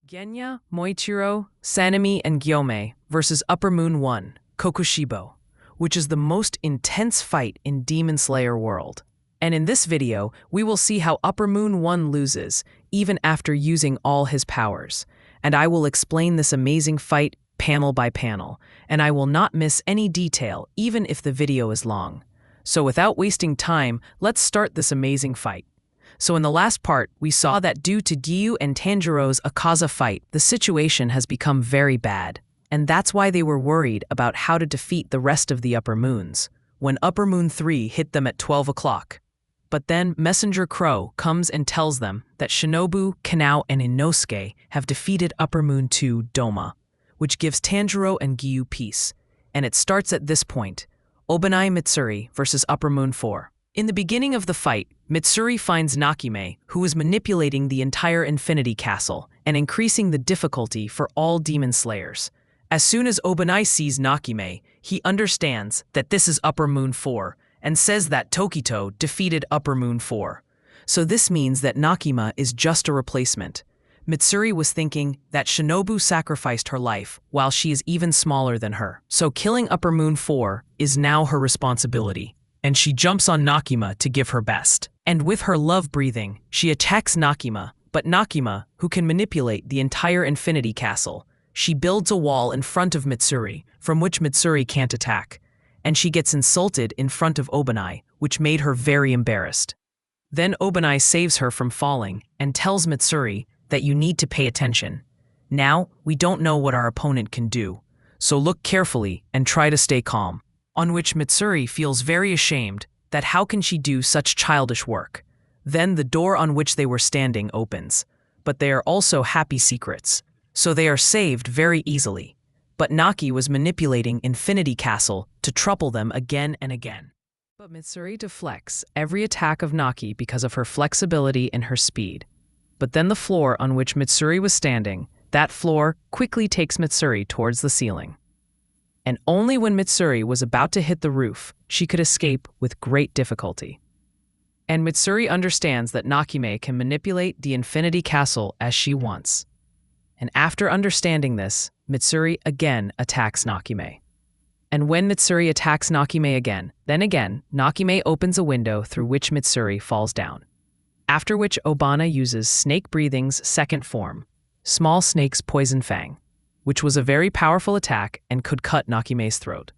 Genya, Muichiro, Sanemi, and Gyomei versus Upper Moon 1, Kokushibo, which is the most intense fight in Demon Slayer world. And in this video, we will see how Upper Moon 1 loses, even after using all his powers. And I will explain this amazing fight panel by panel, and I will not miss any detail, even if the video is long. So without wasting time, let's start this amazing fight. So in the last part, we saw that due to Gyu and Tanjiro's Akaza fight, the situation has become very bad. And that's why they were worried about how to defeat the rest of the Upper Moons, when Upper Moon 3 hit them at 12 o'clock. But then Messenger Crow comes and tells them that Shinobu, Kanao, and Inosuke have defeated Upper Moon 2 Doma, which gives Tanjiro and Gyu peace. And it starts at this point, Obanai Mitsuri versus Upper Moon 4. In the beginning of the fight, Mitsuri finds Nakime, who is manipulating the entire Infinity Castle and increasing the difficulty for all Demon Slayers. As soon as Obanai sees Nakime, he understands that this is Upper Moon 4 and says that Tokito defeated Upper Moon 4. So this means that Nakima is just a replacement. Mitsuri was thinking that Shinobu sacrificed her life while she is even smaller than her. So killing Upper Moon 4 is now her responsibility. And she jumps on Nakima to give her best. And with her love breathing, she attacks Nakima, but Nakima, who can manipulate the entire Infinity Castle, she builds a wall in front of Mitsuri, from which Mitsuri can't attack. And she gets insulted in front of Obanai, which made her very embarrassed. Then Obanai saves her from falling and tells Mitsuri that you need to pay attention. Now, we don't know what our opponent can do, so look carefully and try to stay calm. On which Mitsuri feels very ashamed that how can she do such childish work. Then the door on which they were standing opens, but they are also happy secrets, so they are saved very easily. But Naki was manipulating Infinity Castle to trouble them again and again. But Mitsuri deflects every attack of Naki because of her flexibility and her speed. But then the floor on which Mitsuri was standing, that floor quickly takes Mitsuri towards the ceiling. And only when Mitsuri was about to hit the roof, she could escape with great difficulty. And Mitsuri understands that Nakime can manipulate the Infinity Castle as she wants. And after understanding this, Mitsuri again attacks Nakime. And when Mitsuri attacks Nakime again, Nakime opens a window through which Mitsuri falls down. After which Obana uses Snake Breathing's second form, Small Snake's Poison Fang, which was a very powerful attack and could cut Nakime's throat.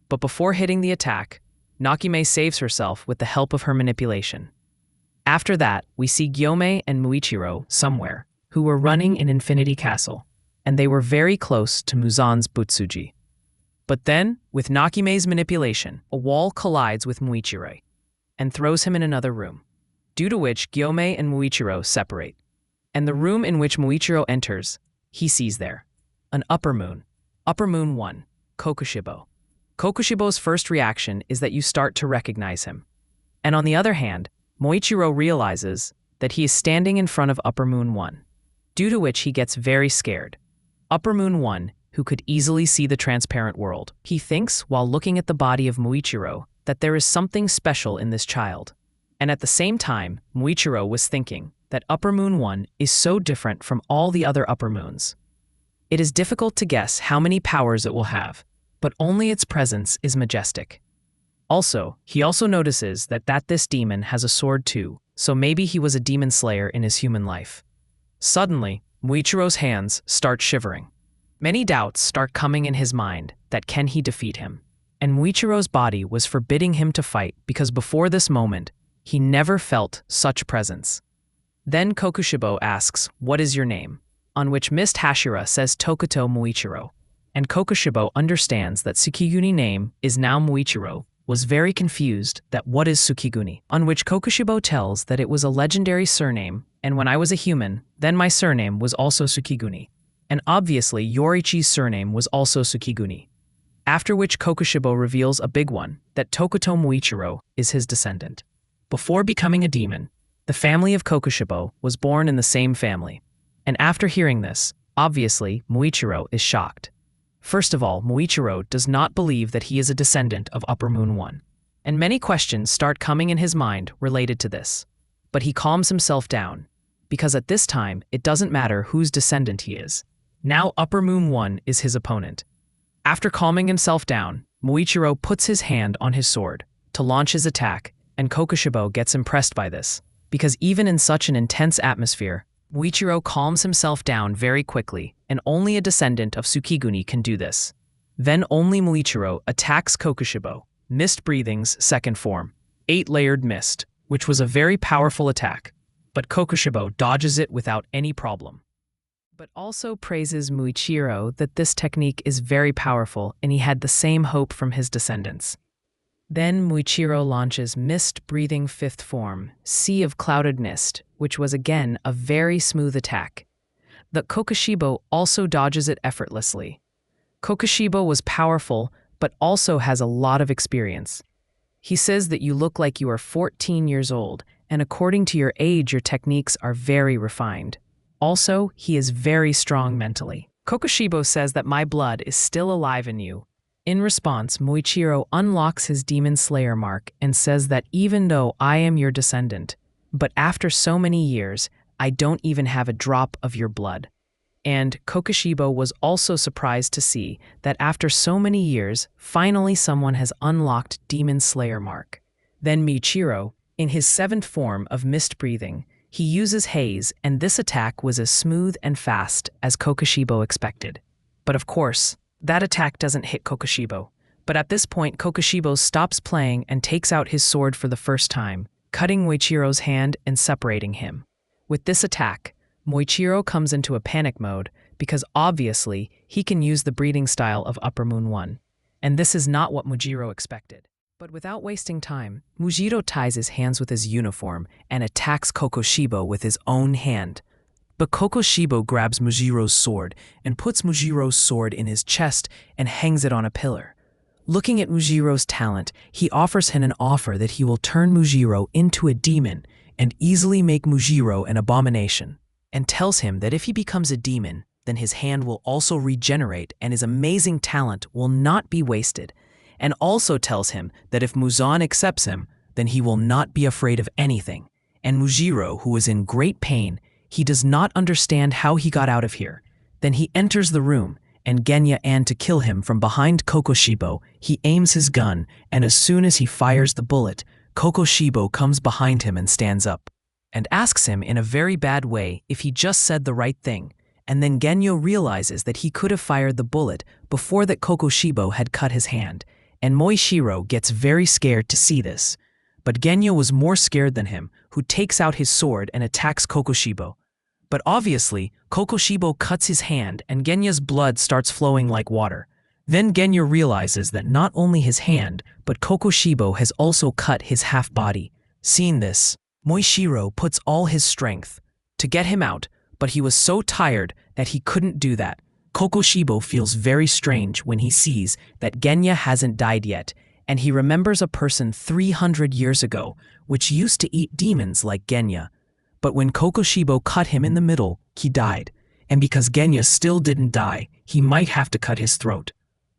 But before hitting the attack, Nakime saves herself with the help of her manipulation. After that, we see Gyomei and Muichiro somewhere, who were running in Infinity Castle, and they were very close to Muzan's Butsuji. But then, with Nakime's manipulation, a wall collides with Muichiro and throws him in another room, due to which Gyomei and Muichiro separate. And the room in which Muichiro enters, he sees there an Upper Moon 1, Kokushibo. Kokushibo's first reaction is that you start to recognize him. And on the other hand, Muichiro realizes that he is standing in front of Upper Moon 1, due to which he gets very scared. Upper Moon 1, who could easily see the transparent world. He thinks, while looking at the body of Muichiro, that there is something special in this child. And at the same time, Muichiro was thinking that Upper Moon 1 is so different from all the other Upper Moons. It is difficult to guess how many powers it will have, but only its presence is majestic. Also, he also notices that this demon has a sword too, so maybe he was a demon slayer in his human life. Suddenly, Muichiro's hands start shivering. Many doubts start coming in his mind that can he defeat him? And Muichiro's body was forbidding him to fight because before this moment, he never felt such presence. Then Kokushibo asks, "What is your name?" On which Wind Hashira says Tokito Muichiro, and Kokushibo understands that Tsukiguni name is now Muichiro, was very confused that what is Tsukiguni, on which Kokushibo tells that it was a legendary surname, and when I was a human, then my surname was also Tsukiguni. And obviously Yorichi's surname was also Tsukiguni. After which Kokushibo reveals a big one, that Tokito Muichiro is his descendant. Before becoming a demon, the family of Kokushibo was born in the same family. And after hearing this, obviously, Muichiro is shocked. First of all, Muichiro does not believe that he is a descendant of Upper Moon 1. And many questions start coming in his mind related to this. But he calms himself down, because at this time, it doesn't matter whose descendant he is. Now Upper Moon 1 is his opponent. After calming himself down, Muichiro puts his hand on his sword to launch his attack, and Kokushibo gets impressed by this, because even in such an intense atmosphere, Muichiro calms himself down very quickly, and only a descendant of Tsukiguni can do this. Then only Muichiro attacks Kokushibo, Mist Breathing's second form, 8-layered mist, which was a very powerful attack, but Kokushibo dodges it without any problem. But also praises Muichiro that this technique is very powerful and he had the same hope from his descendants. Then Muichiro launches Mist Breathing 5th form, Sea of Clouded Mist, which was again a very smooth attack. The Kokushibo also dodges it effortlessly. Kokushibo was powerful, but also has a lot of experience. He says that you look like you are 14 years old, and according to your age, your techniques are very refined. Also, he is very strong mentally. Kokushibo says that my blood is still alive in you. In response, Muichiro unlocks his Demon Slayer mark and says that even though I am your descendant, but after so many years, I don't even have a drop of your blood. And Kokushibo was also surprised to see that after so many years, finally someone has unlocked Demon Slayer mark. Then Muichiro, in his 7th form of Mist Breathing, he uses haze, and this attack was as smooth and fast as Kokushibo expected. But of course, that attack doesn't hit Kokushibo. But at this point, Kokushibo stops playing and takes out his sword for the first time, cutting Muichiro's hand and separating him. With this attack, Muichiro comes into a panic mode because obviously he can use the breathing style of Upper Moon 1, and this is not what Muichiro expected. But without wasting time, Muichiro ties his hands with his uniform and attacks Kokushibo with his own hand. But Kokushibo grabs Muichiro's sword and puts Muichiro's sword in his chest and hangs it on a pillar. Looking at Muichiro's talent, he offers him an offer that he will turn Muichiro into a demon and easily make Muichiro an abomination, and tells him that if he becomes a demon, then his hand will also regenerate and his amazing talent will not be wasted, and also tells him that if Muzan accepts him, then he will not be afraid of anything. And Muichiro, who is in great pain, he does not understand how he got out of here. Then he enters the room, and Genya and to kill him from behind Kokushibo, he aims his gun, and as soon as he fires the bullet, Kokushibo comes behind him and stands up, and asks him in a very bad way if he just said the right thing, and then Genya realizes that he could have fired the bullet before that Kokushibo had cut his hand, and Muichiro gets very scared to see this. But Genya was more scared than him, who takes out his sword and attacks Kokushibo. But obviously, Kokushibo cuts his hand and Genya's blood starts flowing like water. Then Genya realizes that not only his hand, but Kokushibo has also cut his half-body. Seeing this, Muichiro puts all his strength to get him out, but he was so tired that he couldn't do that. Kokushibo feels very strange when he sees that Genya hasn't died yet, and he remembers a person 300 years ago which used to eat demons like Genya. But when Kokushibo cut him in the middle, he died, and because Genya still didn't die, he might have to cut his throat.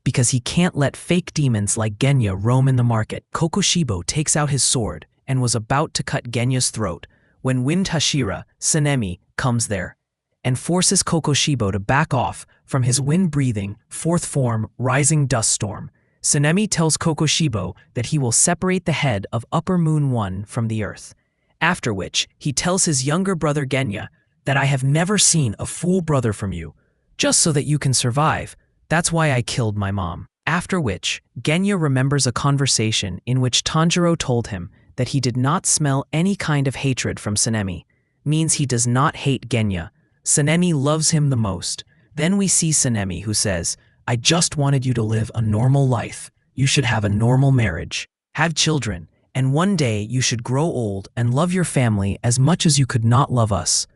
Because he can't let fake demons like Genya roam in the market, Kokushibo takes out his sword and was about to cut Genya's throat when Wind Hashira Sanemi comes there and forces Kokushibo to back off from his wind-breathing, 4th form rising dust storm. Sanemi tells Kokushibo that he will separate the head of Upper Moon 1 from the earth, after which he tells his younger brother Genya that I have never seen a full brother from you, just so that you can survive. That's why I killed my mom. After which, Genya remembers a conversation in which Tanjiro told him that he did not smell any kind of hatred from Sanemi, means he does not hate Genya. Sanemi loves him the most. Then we see Sanemi who says, I just wanted you to live a normal life. You should have a normal marriage, have children, and one day you should grow old and love your family as much as you could not love us.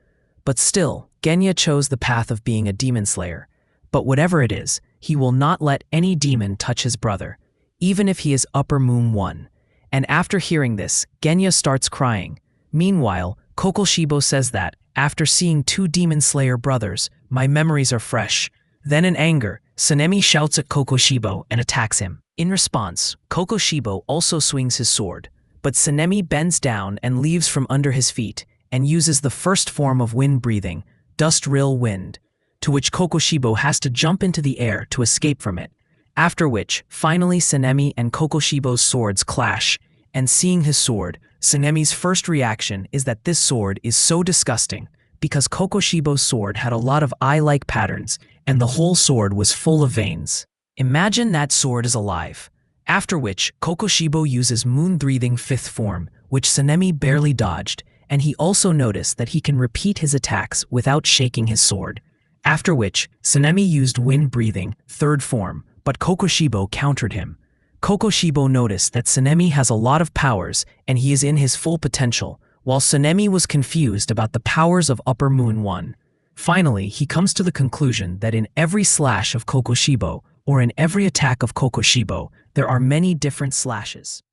But still, Genya chose the path of being a demon slayer. But whatever it is, he will not let any demon touch his brother, even if he is Upper Moon 1. And after hearing this, Genya starts crying. Meanwhile, Kokushibo says that, after seeing 2 demon slayer brothers, my memories are fresh. Then in anger, Sanemi shouts at Kokushibo and attacks him. In response, Kokushibo also swings his sword, but Sanemi bends down and leaves from under his feet, and uses the first form of wind breathing, dust rill wind, to which Kokushibo has to jump into the air to escape from it. After which, finally Sanemi and Kokushibo's swords clash, and seeing his sword, Sanemi's first reaction is that this sword is so disgusting, because Kokushibo's sword had a lot of eye-like patterns, and the whole sword was full of veins. Imagine that sword is alive. After which, Kokushibo uses moon-breathing fifth form, which Sanemi barely dodged, and he also noticed that he can repeat his attacks without shaking his sword. After which, Sanemi used wind-breathing third form, but Kokushibo countered him. Kokushibo noticed that Sanemi has a lot of powers and he is in his full potential, while Sanemi was confused about the powers of Upper Moon 1. Finally, he comes to the conclusion that in every slash of Kokushibo, or in every attack of Kokushibo, there are many different slashes.